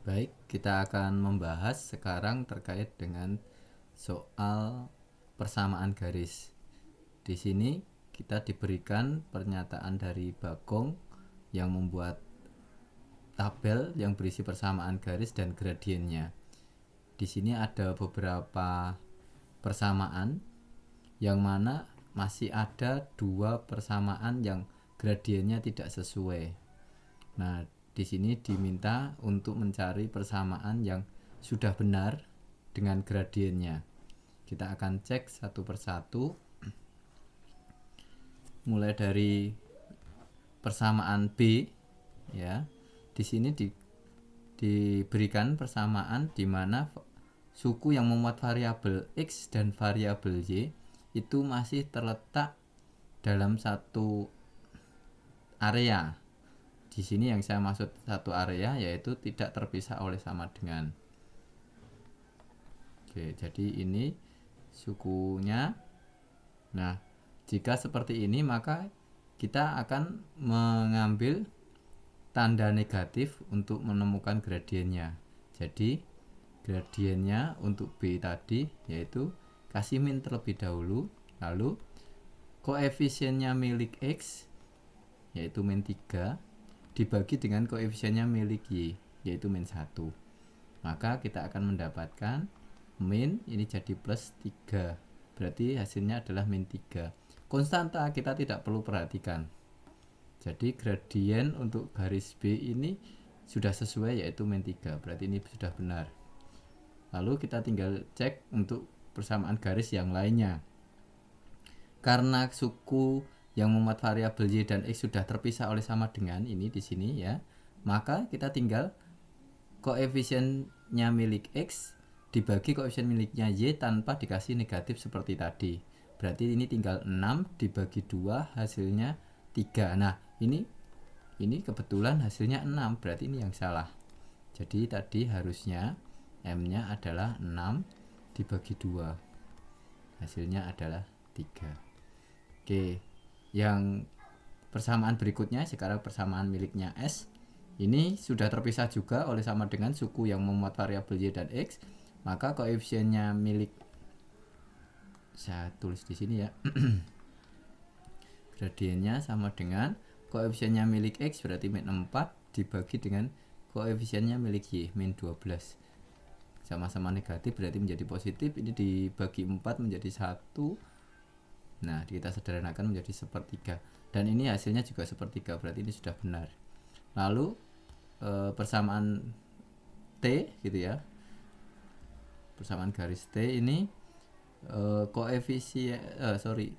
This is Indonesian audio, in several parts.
Baik, kita akan membahas sekarang terkait dengan soal persamaan garis. Di sini kita diberikan pernyataan dari Bagong yang membuat tabel yang berisi persamaan garis dan gradiennya. Di sini ada beberapa persamaan yang mana masih ada dua persamaan yang gradiennya tidak sesuai. Nah, di sini diminta untuk mencari persamaan yang sudah benar dengan gradiennya. Kita akan cek satu persatu. Mulai dari persamaan B, ya. Di sini diberikan persamaan di mana suku yang memuat variabel X dan variabel Y itu masih terletak dalam satu area. Di sini yang saya maksud satu area yaitu tidak terpisah oleh sama dengan. Oke, jadi ini sukunya. Nah, jika seperti ini maka kita akan mengambil tanda negatif untuk menemukan gradiennya. Jadi gradiennya untuk B tadi yaitu kasih min terlebih dahulu, lalu koefisiennya milik X yaitu min 3 dibagi dengan koefisiennya milik Y yaitu min 1. Maka kita akan mendapatkan min ini jadi plus 3. Berarti hasilnya adalah min 3. Konstanta kita tidak perlu perhatikan. Jadi gradien untuk garis B ini sudah sesuai yaitu min 3. Berarti ini sudah benar. Lalu kita tinggal cek untuk persamaan garis yang lainnya. Karena suku yang memuat variabel Y dan X sudah terpisah oleh sama dengan ini di sini ya, maka kita tinggal koefisiennya milik X dibagi koefisien miliknya Y tanpa dikasih negatif seperti tadi. Berarti ini tinggal 6 dibagi 2 hasilnya 3. Nah, ini kebetulan hasilnya 6, berarti ini yang salah. Jadi tadi harusnya M-nya adalah 6 dibagi 2. Hasilnya adalah 3. Oke, yang persamaan berikutnya sekarang persamaan miliknya S. Ini sudah terpisah juga oleh sama dengan suku yang memuat variabel Y dan X. Maka koefisiennya milik, saya tulis di sini ya. Gradiennya sama dengan koefisiennya milik X berarti min 4 dibagi dengan koefisiennya milik Y min 12. Sama-sama negatif berarti menjadi positif. Ini dibagi 4 menjadi 1. Nah, kita sederhanakan menjadi sepertiga. Dan ini hasilnya juga sepertiga, berarti ini sudah benar. Lalu persamaan T gitu ya. Persamaan garis T ini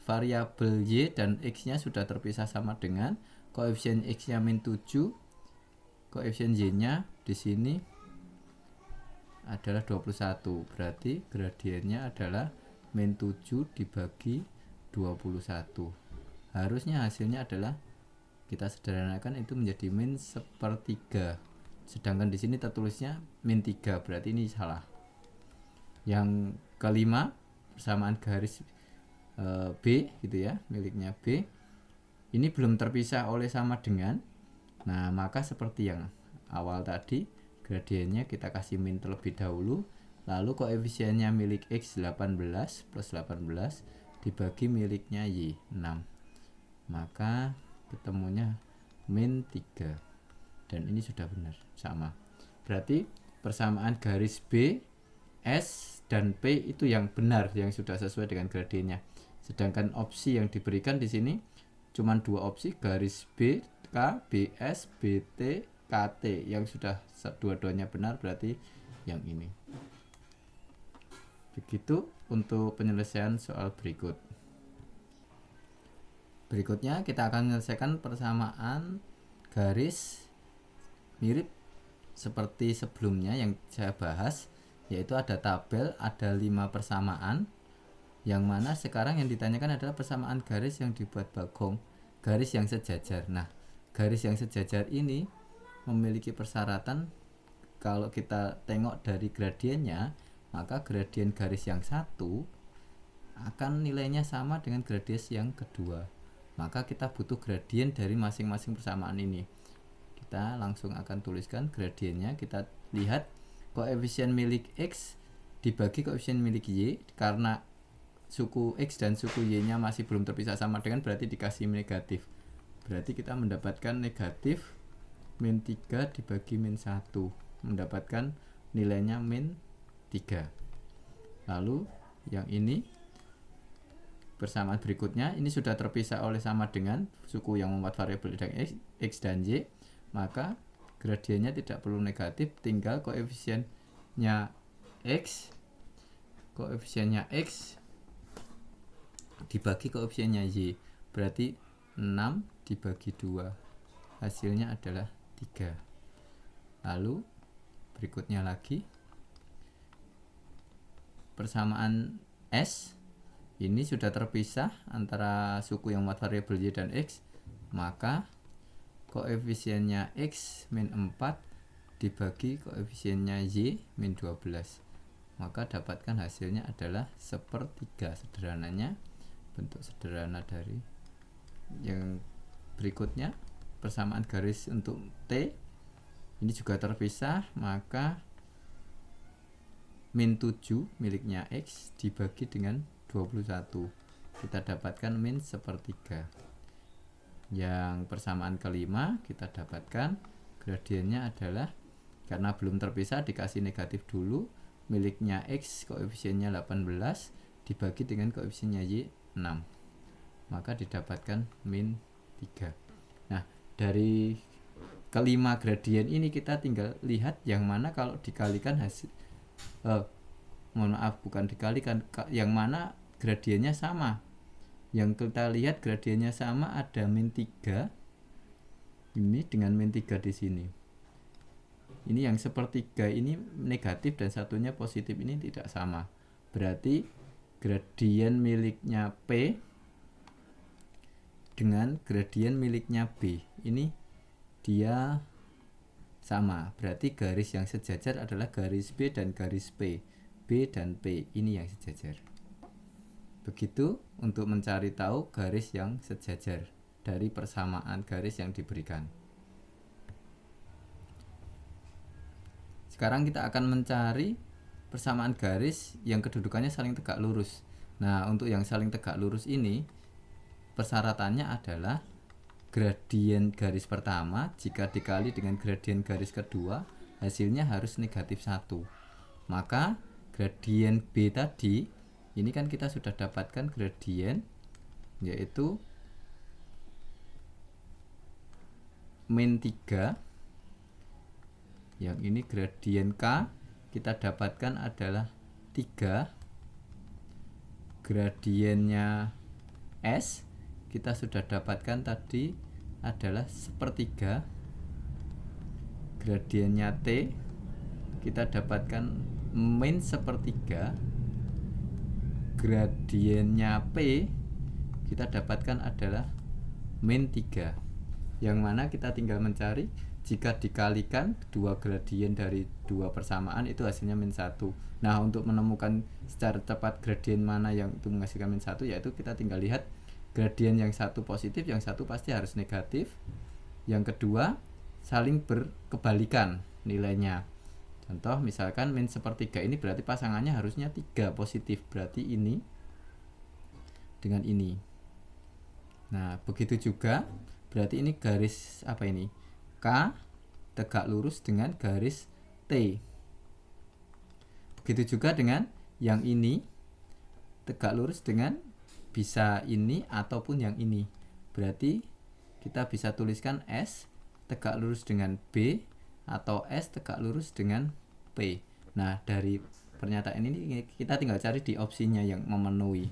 variabel Y dan X-nya sudah terpisah sama dengan koefisien X-nya min 7, koefisien Y-nya di sini adalah 21. Berarti gradiennya adalah min 7 dibagi 21. Harusnya hasilnya adalah kita sederhanakan itu menjadi min sepertiga. Sedangkan di sini tertulisnya min 3, berarti ini salah. Yang kelima, persamaan garis B gitu ya, miliknya B. Ini belum terpisah oleh sama dengan. Nah, maka seperti yang awal tadi, gradiennya kita kasih min terlebih dahulu, lalu koefisiennya milik X 18 plus 18 dibagi miliknya Y 6. Maka ketemunya min 3. Dan ini sudah benar, sama. Berarti persamaan garis B, S, dan P itu yang benar, yang sudah sesuai dengan gradiennya. Sedangkan opsi yang diberikan di sini cuma dua opsi, garis B, K, BS, BT, KT. Yang sudah dua-duanya benar berarti yang ini. Begitu untuk penyelesaian soal berikut. Berikutnya kita akan menyelesaikan persamaan garis mirip seperti sebelumnya yang saya bahas, yaitu ada tabel, ada 5 persamaan, yang mana sekarang yang ditanyakan adalah persamaan garis yang dibuat Bagong, garis yang sejajar. Nah, garis yang sejajar ini memiliki persyaratan kalau kita tengok dari gradiennya, maka gradien garis yang satu akan nilainya sama dengan gradien yang kedua. Maka kita butuh gradien dari masing-masing persamaan ini. kita langsung akan tuliskan gradiennya. Kita lihat koefisien milik X dibagi koefisien milik Y, karena suku X dan suku Y nya masih belum terpisah sama dengan, berarti dikasih negatif, berarti kita mendapatkan negatif min 3 dibagi min 1, mendapatkan nilainya min 3. Lalu yang ini persamaan berikutnya, ini sudah terpisah oleh sama dengan suku yang membuat variabel X dan Y, maka gradiennya tidak perlu negatif, tinggal koefisiennya X dibagi koefisiennya Y, berarti 6 dibagi 2, hasilnya adalah 3. Lalu berikutnya lagi persamaan S, ini sudah terpisah antara suku yang membuat variabel Y dan X, maka koefisiennya X min 4 dibagi koefisiennya Y min 12, maka dapatkan hasilnya adalah 1/3 sederhananya, bentuk sederhana dari yang berikutnya. Persamaan garis untuk T, ini juga terpisah, maka min 7 miliknya X dibagi dengan 21, kita dapatkan min 1/3. Yang persamaan kelima kita dapatkan gradiennya adalah, karena belum terpisah dikasih negatif dulu, miliknya X koefisiennya 18 dibagi dengan koefisiennya Y 6, maka didapatkan min 3. Nah, dari kelima gradien ini kita tinggal lihat yang mana kalau dikalikan hasil bukan dikalikan, yang mana gradiennya sama. Yang kita lihat gradiennya sama, ada min 3 ini dengan min 3 di sini. Ini yang 1/3 ini negatif dan satunya positif, ini tidak sama. Berarti gradien miliknya P dengan gradien miliknya B ini dia sama. Berarti garis yang sejajar adalah garis B dan garis P. B dan P ini yang sejajar. Begitu untuk mencari tahu garis yang sejajar dari persamaan garis yang diberikan. Sekarang kita akan mencari persamaan garis yang kedudukannya saling tegak lurus. Nah, untuk yang saling tegak lurus ini persyaratannya adalah gradien garis pertama jika dikali dengan gradien garis kedua, hasilnya harus negatif 1. Maka gradien B tadi, ini kan kita sudah dapatkan gradien, yaitu min 3. Yang ini gradien K kita dapatkan adalah 3. Gradiennya S kita sudah dapatkan tadi adalah 1/3. Gradiennya T kita dapatkan min 1/3. Gradiennya P kita dapatkan adalah min 3. Yang mana kita tinggal mencari jika dikalikan dua gradien dari dua persamaan itu hasilnya min 1. Nah, untuk menemukan secara cepat gradien mana yang itu menghasilkan min 1, yaitu kita tinggal lihat gradien yang satu positif, yang satu pasti harus negatif. Yang kedua saling berkebalikan nilainya. Contoh misalkan min 1/3 ini berarti pasangannya harusnya 3 positif, berarti ini dengan ini. Nah, begitu juga berarti ini garis apa ini? K tegak lurus dengan garis T. Begitu juga dengan yang ini tegak lurus dengan bisa ini ataupun yang ini. Berarti kita bisa tuliskan S tegak lurus dengan B atau S tegak lurus dengan P. Nah, dari pernyataan ini kita tinggal cari di opsinya yang memenuhi,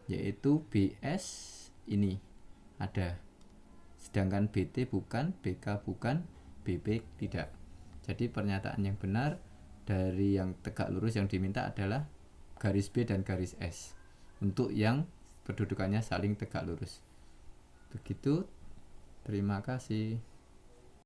yaitu BS ini ada, sedangkan BT bukan, BK bukan, BP tidak. Jadi pernyataan yang benar dari yang tegak lurus yang diminta adalah garis B dan garis S untuk yang kedudukannya saling tegak lurus. Begitu, terima kasih.